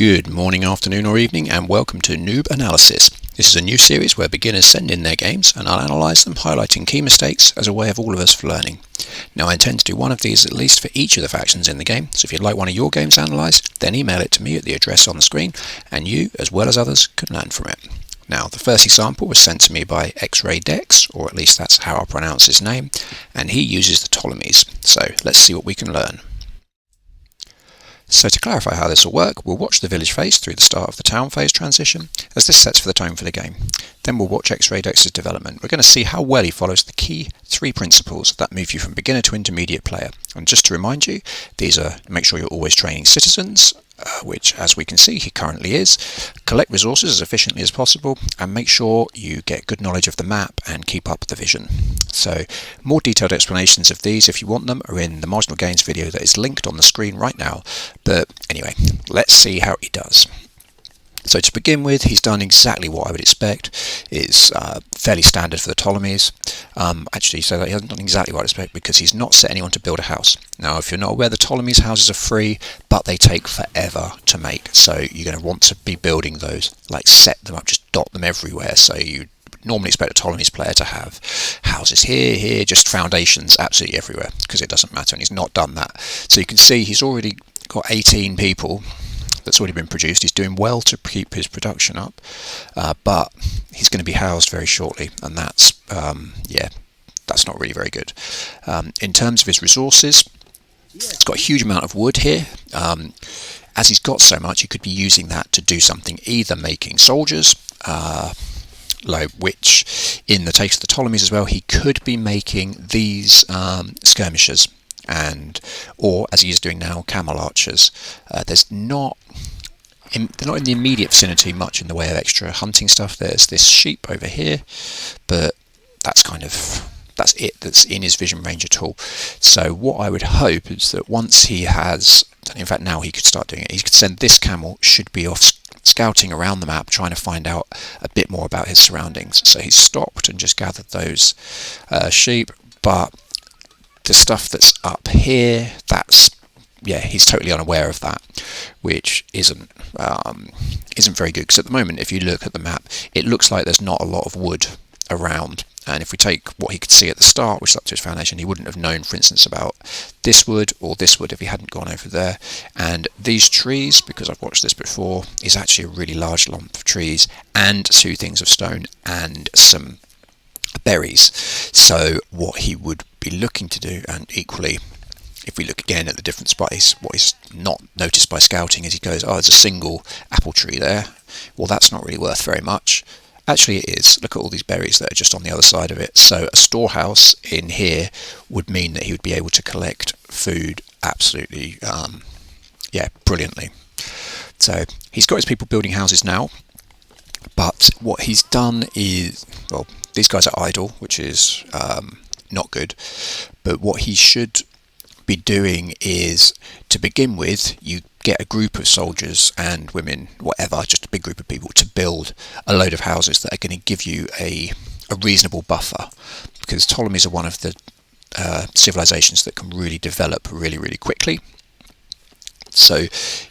Good morning, afternoon or evening, and welcome to Noob Analysis. This is a new series where beginners send in their games and I'll analyse them, highlighting key mistakes as a way of all of us learning. Now I intend to do one of these at least for each of the factions in the game, so if you'd like one of your games analysed, then email it to me at the address on the screen and you, as well as others, can learn from it. Now the first example was sent to me by XxRAYDExX, or at least that's how I pronounce his name, and he uses the Ptolemies, so let's see what we can learn. So to clarify how this will work, we'll watch the village phase through the start of the town phase transition, as this sets for the tone for the game. Then we'll watch XxRAYDExX's development. We're going to see how well he follows the key 3 principles that move you from beginner to intermediate player. And just to remind you, these are: make sure you're always training citizens, which as we can see he currently is, collect resources as efficiently as possible, and make sure you get good knowledge of the map and keep up the vision. So more detailed explanations of these, if you want them, are in the marginal gains video that is linked on the screen right now. But anyway, let's see how he does. So to begin with, he's done exactly what I would expect. It's fairly standard for the Ptolemies. Actually, so that he hasn't done exactly what I'd expect because he's not set anyone to build a house. Now, if you're not aware, the Ptolemies houses are free, but they take forever to make. So you're going to want to be building those, like set them up, just dot them everywhere. So you normally expect a Ptolemies player to have houses here, just foundations absolutely everywhere, because it doesn't matter, and he's not done that. So you can see he's already got 18 people that's already been produced. He's doing well to keep his production up, but he's going to be housed very shortly, and that's that's not really very good. In terms of his resources, he's got a huge amount of wood here. As he's got so much, he could be using that to do something, either making soldiers, which in the case of the Ptolemies as well, he could be making these skirmishers, or as he is doing now, camel archers. They're not in the immediate vicinity much in the way of extra hunting stuff. There's this sheep over here, but that's it that's in his vision range at all. So what I would hope is that once he has, in fact now he could start doing it, he could send this camel, should be off scouting around the map, trying to find out a bit more about his surroundings. So he's stopped and just gathered those sheep, but the stuff that's up here, he's totally unaware of that, which isn't very good, because at the moment, if you look at the map, it looks like there's not a lot of wood around. And if we take what he could see at the start, which is up to his foundation, he wouldn't have known, for instance, about this wood or this wood if he hadn't gone over there. And these trees, because I've watched this before, is actually a really large lump of trees and 2 things of stone and some berries. So what he would be looking to do, and equally, if we look again at the different spots, what is not noticed by scouting is he goes, oh, there's a single apple tree there. Well, that's not really worth very much. Actually it is. Look at all these berries that are just on the other side of it. So a storehouse in here would mean that he would be able to collect food absolutely, brilliantly. So he's got his people building houses now, but what he's done is, well, these guys are idle, which is not good. But what he should be doing is, to begin with, you get a group of soldiers and women, whatever, just a big group of people, to build a load of houses that are going to give you a reasonable buffer, because Ptolemies are one of the civilizations that can really develop really, really quickly. So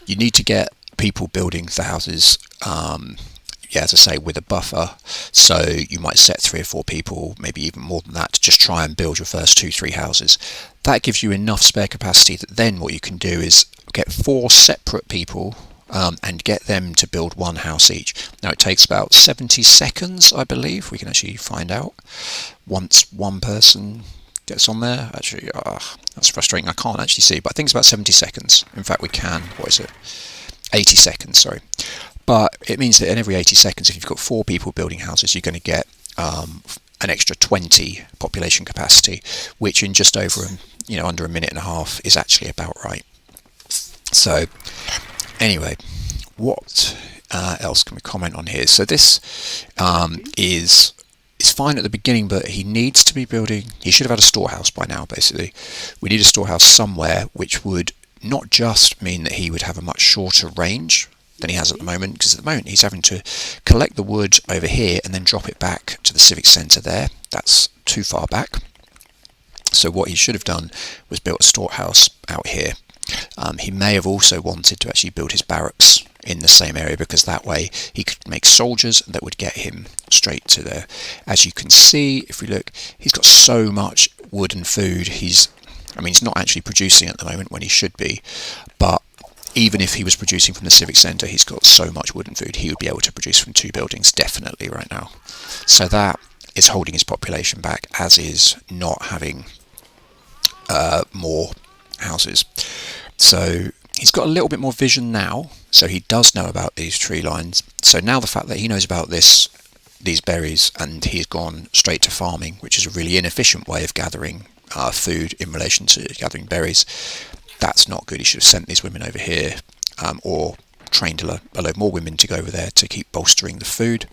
you need to get people building the houses, as I say, with a buffer. So you might set 3 or 4 people, maybe even more than that, to just try and build your first 2-3 houses. That gives you enough spare capacity that then what you can do is get 4 separate people and get them to build 1 house each. Now it takes about 70 seconds, I believe. We can actually find out once one person gets on there. Actually, that's frustrating. I can't actually see, but I think it's about 70 seconds. In fact, we can. What is it? 80 seconds, sorry. But it means that in every 80 seconds, if you've got 4 people building houses, you're going to get an extra 20 population capacity, which in just over under a minute and a half is actually about right. So anyway, what else can we comment on here? So this is fine at the beginning, but he needs to be building, he should have had a storehouse by now, basically. We need a storehouse somewhere, which would not just mean that he would have a much shorter range than he has at the moment, because at the moment he's having to collect the wood over here and then drop it back to the civic centre there. That's too far back. So what he should have done was built a storehouse out here. He may have also wanted to actually build his barracks in the same area, because that way he could make soldiers that would get him straight to there. As you can see, if we look, he's got so much wood and food. He's not actually producing at the moment when he should be, but even if he was producing from the civic centre, he's got so much wood and food, he would be able to produce from 2 buildings definitely right now. So that is holding his population back, as is not having more houses. So he's got a little bit more vision now, so he does know about these tree lines. So now the fact that he knows about these berries, and he's gone straight to farming, which is a really inefficient way of gathering food in relation to gathering berries, that's not good. He should have sent these women over here, or trained a load more women to go over there to keep bolstering the food.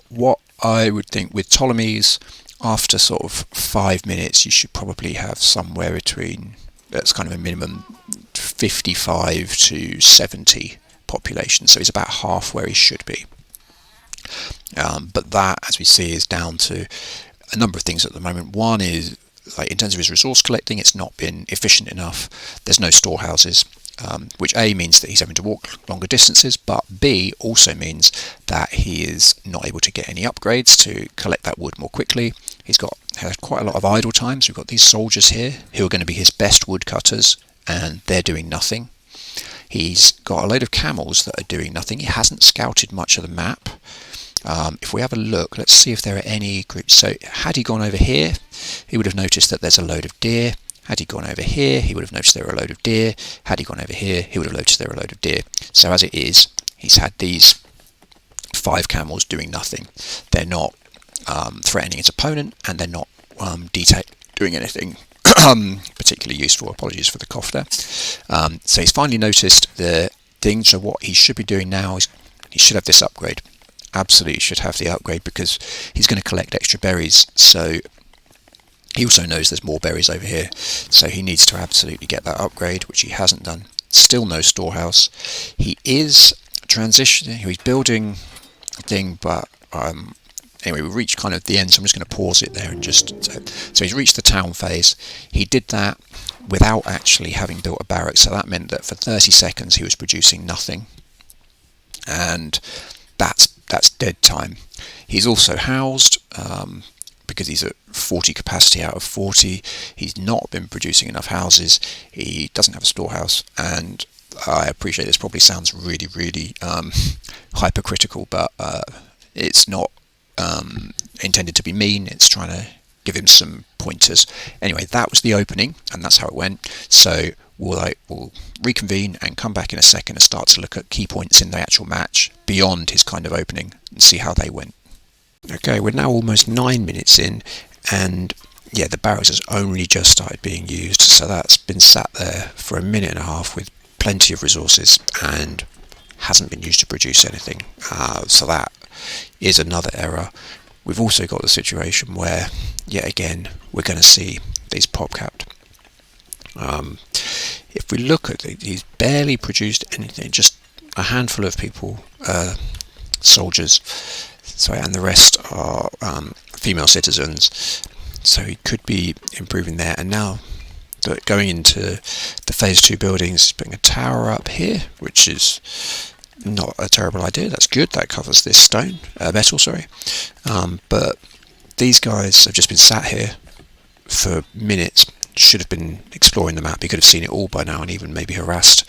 What I would think with Ptolemies, after sort of 5 minutes, you should probably have somewhere between, that's kind of a minimum, 55 to 70 population. So he's about half where he should be. But that, as we see, is down to a number of things at the moment. One is, like, in terms of his resource collecting, it's not been efficient enough. There's no storehouses, which A means that he's having to walk longer distances, but B also means that he is not able to get any upgrades to collect that wood more quickly. He's had quite a lot of idle time. So we've got these soldiers here who are going to be his best woodcutters, and they're doing nothing. He's got a load of camels that are doing nothing. He hasn't scouted much of the map. If we have a look, let's see if there are any groups. So had he gone over here, he would have noticed that there's a load of deer. Had he gone over here, he would have noticed there were a load of deer. Had he gone over here, he would have noticed there were a load of deer. So as it is, he's had these 5 camels doing nothing. They're not threatening his opponent, and they're not doing anything particularly useful. Apologies for the cough there. So he's finally noticed the thing. So what he should be doing now is he should have this upgrade. Absolutely should have the upgrade, because he's going to collect extra berries. So he also knows there's more berries over here, so he needs to absolutely get that upgrade, which he hasn't done. Still no storehouse. He is transitioning, he's building a thing, but anyway, we've reached kind of the end, so I'm just going to pause it there and so he's reached the town phase. He did that without actually having built a barrack, so that meant that for 30 seconds he was producing nothing, and that's dead time. He's also housed, because he's at 40 capacity out of 40. He's not been producing enough houses. He doesn't have a storehouse, and I appreciate this probably sounds really, really hypercritical, but it's not intended to be mean. It's trying to give him some pointers. Anyway, that was the opening, and that's how it went. So we'll reconvene and come back in a second and start to look at key points in the actual match beyond his kind of opening and see how they went. Okay, we're now almost 9 minutes in, and yeah, the barracks has only just started being used, so that's been sat there for a minute and a half with plenty of resources and hasn't been used to produce anything. So that is another error. We've also got the situation where, yet again, we're going to see these pop capped. If we look at it, he's barely produced anything, just a handful of people, soldiers, and the rest are female citizens, so he could be improving there. And now going into the phase 2 buildings, he's putting a tower up here, which is not a terrible idea. That's good, that covers this metal, but these guys have just been sat here for minutes. Should have been exploring the map. He could have seen it all by now and even maybe harassed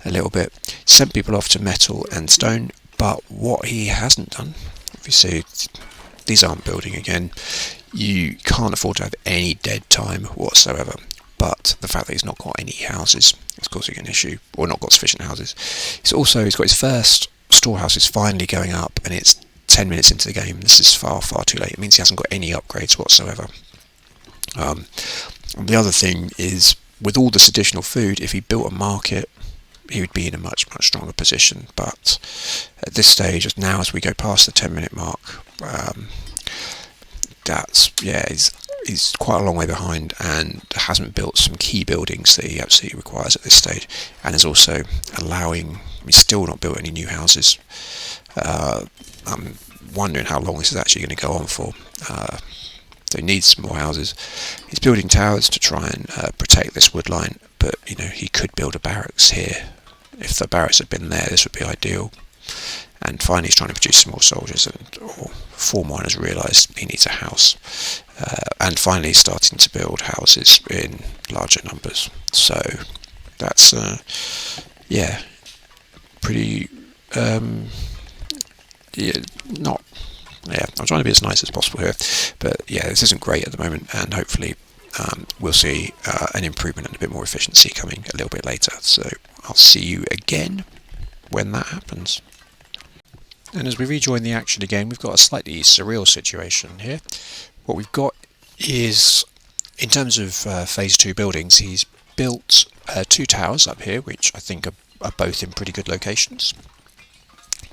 a little bit. Sent people off to metal and stone, but what he hasn't done, if you see, these aren't building again. You can't afford to have any dead time whatsoever, but the fact that he's not got any houses is causing an issue, or not got sufficient houses. He's got his first storehouse is finally going up, and it's 10 minutes into the game. This is far, far too late. It means he hasn't got any upgrades whatsoever. And the other thing is, with all this additional food, if he built a market, he would be in a much, much stronger position. But at this stage, now as we go past the 10-minute mark, he's quite a long way behind and hasn't built some key buildings that he absolutely requires at this stage, and is also he's still not built any new houses. I'm wondering how long this is actually going to go on for. So he needs some more houses. He's building towers to try and protect this wood line, but you know, he could build a barracks here. If the barracks had been there, this would be ideal. And finally he's trying to produce some more soldiers, and Form 1 has realised he needs a house. And finally he's starting to build houses in larger numbers. So that's yeah, pretty not. Yeah, I'm trying to be as nice as possible here, but yeah, this isn't great at the moment, and hopefully we'll see an improvement and a bit more efficiency coming a little bit later. So I'll see you again when that happens. And as we rejoin the action again, we've got a slightly surreal situation here. What we've got is, in terms of phase 2 buildings, he's built 2 towers up here, which I think are both in pretty good locations.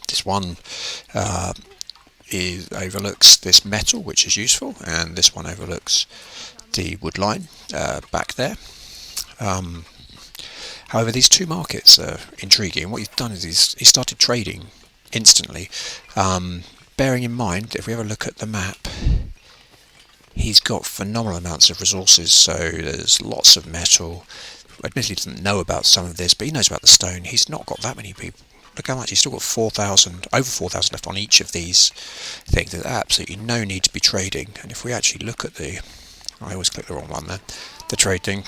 This one overlooks this metal, which is useful, and this one overlooks the wood line back there. However, these 2 markets are intriguing. What he's done is he started trading instantly, bearing in mind that if we have a look at the map, he's got phenomenal amounts of resources. So there's lots of metal. Admittedly, he doesn't know about some of this, but he knows about the stone. He's not got that many people. Look how much, he's still got 4,000, over 4,000 left on each of these things. There's absolutely no need to be trading. And if we actually look at I always click the wrong one there, the trade thing,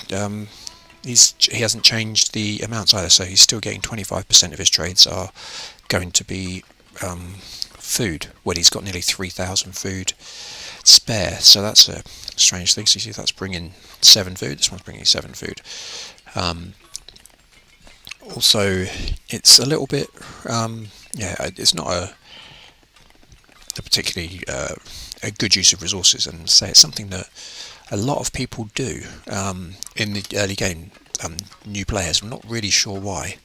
he hasn't changed the amounts either, so he's still getting 25% of his trades are going to be food, when he's got nearly 3,000 food spare. So that's a strange thing. So you see that's bringing 7 food, this one's bringing 7 food. Also, it's a little bit, it's not a particularly a good use of resources, and say it's something that a lot of people do in the early game, new players. I'm not really sure why.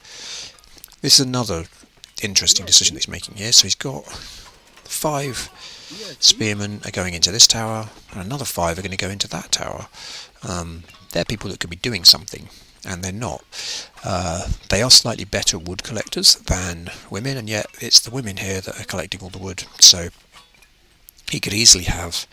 This is another interesting decision he's making here. So he's got 5 spearmen are going into this tower, and another 5 are going to go into that tower. They're people that could be doing something, and they're not. They are slightly better wood collectors than women, and yet it's the women here that are collecting all the wood. So he could easily have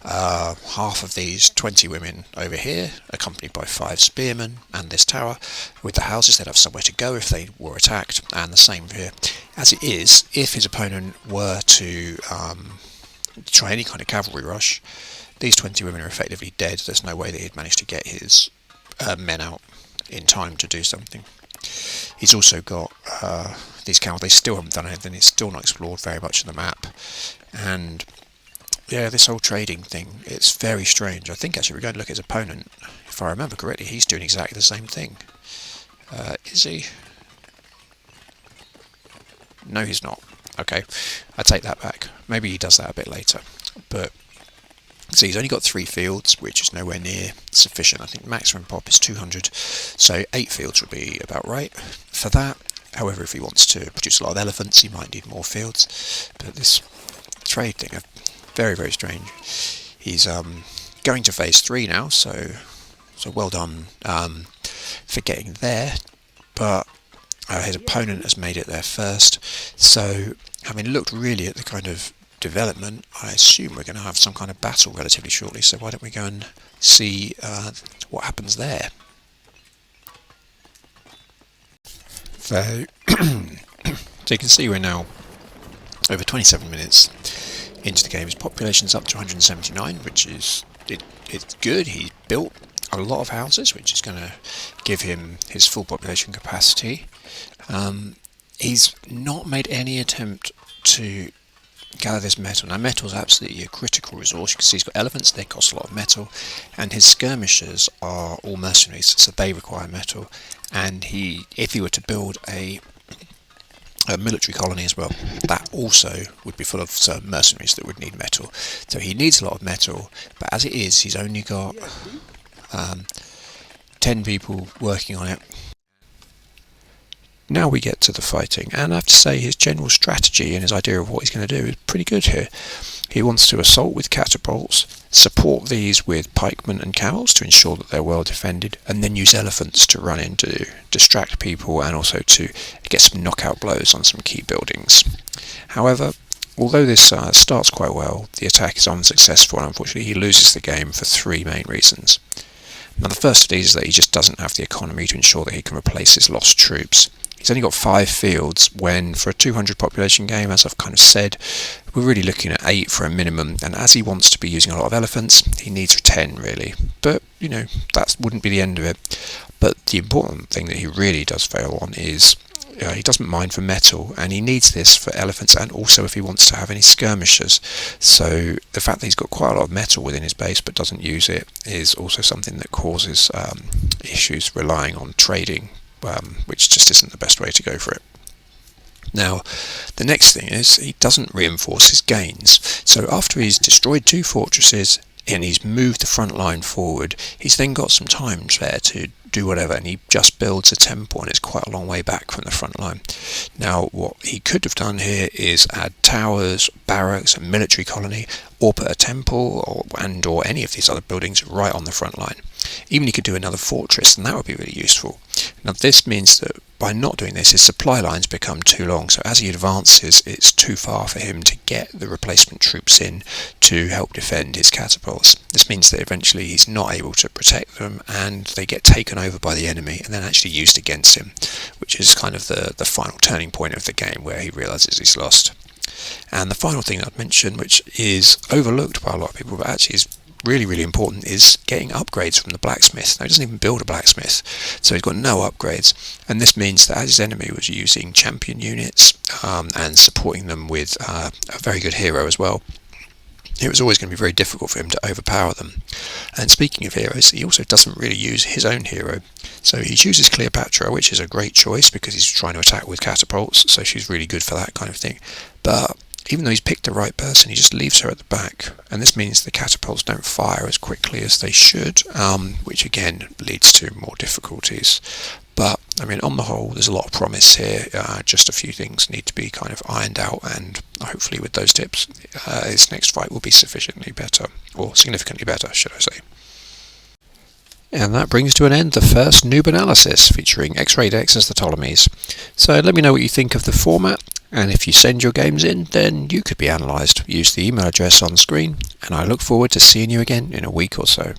half of these 20 women over here, accompanied by 5 spearmen and this tower. With the houses, they'd have somewhere to go if they were attacked, and the same here. As it is, if his opponent were to try any kind of cavalry rush, these 20 women are effectively dead. There's no way that he'd manage to get his men out in time to do something. He's also got these camels. They still haven't done anything. It's still not explored very much of the map, and yeah, this whole trading thing, it's very strange. I think actually we're going to look at his opponent. If I remember correctly, he's doing exactly the same thing. Is he? No, he's not. Okay, I take that back. Maybe he does that a bit later. But see, he's only got 3 fields, which is nowhere near sufficient. I think maximum pop is 200, so 8 fields would be about right for that. However, if he wants to produce a lot of elephants, he might need more fields. But this trade thing, very, very strange. He's going to phase 3 now, so well done for getting there. But his opponent has made it there first. So, having looked really at the kind of development, I assume we're going to have some kind of battle relatively shortly. So why don't we go and see what happens there? So, you can see we're now over 27 minutes into the game. His population's up to 179, which is it's good. He built a lot of houses, which is going to give him his full population capacity. He's not made any attempt to gather this metal. Now, metal is absolutely a critical resource. You can see he's got elephants, they cost a lot of metal, and his skirmishers are all mercenaries, so they require metal. And if he were to build a military colony as well, that also would be full of mercenaries that would need metal. So he needs a lot of metal, but as it is, he's only got 10 people working on it. Now we get to the fighting, and I have to say his general strategy and his idea of what he's going to do is pretty good here. He wants to assault with catapults, support these with pikemen and camels to ensure that they're well defended, and then use elephants to run in to distract people and also to get some knockout blows on some key buildings. However, although this starts quite well, the attack is unsuccessful and unfortunately he loses the game for three main reasons. Now the first of these is that he just doesn't have the economy to ensure that he can replace his lost troops. He's only got 5 fields when, for a 200 population game, as I've kind of said, we're really looking at 8 for a minimum, and as he wants to be using a lot of elephants, he needs 10 really. But, you know, that wouldn't be the end of it. But the important thing that he really does fail on is he doesn't mind for metal, and he needs this for elephants and also if he wants to have any skirmishers. So the fact that he's got quite a lot of metal within his base but doesn't use it is also something that causes issues relying on trading, which just isn't the best way to go for it. Now, the next thing is he doesn't reinforce his gains. So after he's destroyed 2 fortresses and he's moved the front line forward, he's then got some time there to do whatever, and he just builds a temple, and it's quite a long way back from the front line. Now, what he could have done here is add towers, barracks, a military colony, or put a temple or any of these other buildings right on the front line. Even he could do another fortress, and that would be really useful. Now, this means that by not doing this, his supply lines become too long, so as he advances, it's too far for him to get the replacement troops in to help defend his catapults. This means that eventually he's not able to protect them, and they get taken over by the enemy and then actually used against him, which is kind of the final turning point of the game where he realises he's lost. And the final thing I'd mention, which is overlooked by a lot of people but actually is really, really important, is getting upgrades from the blacksmith. Now, he doesn't even build a blacksmith, so he's got no upgrades, and this means that as his enemy was using champion units and supporting them with a very good hero as well, it was always going to be very difficult for him to overpower them. And speaking of heroes, he also doesn't really use his own hero. So he chooses Cleopatra, which is a great choice because he's trying to attack with catapults, so she's really good for that kind of thing. But even though he's picked the right person, he just leaves her at the back, and this means the catapults don't fire as quickly as they should, which again leads to more difficulties. But, I mean, on the whole, there's a lot of promise here. Just a few things need to be kind of ironed out, and hopefully with those tips, his next fight will be sufficiently better, or significantly better, should I say. And that brings to an end the first Noob Analysis, featuring XxRAYDExX as the Ptolemies. So let me know what you think of the format, and if you send your games in, then you could be analysed. Use the email address on screen, and I look forward to seeing you again in a week or so.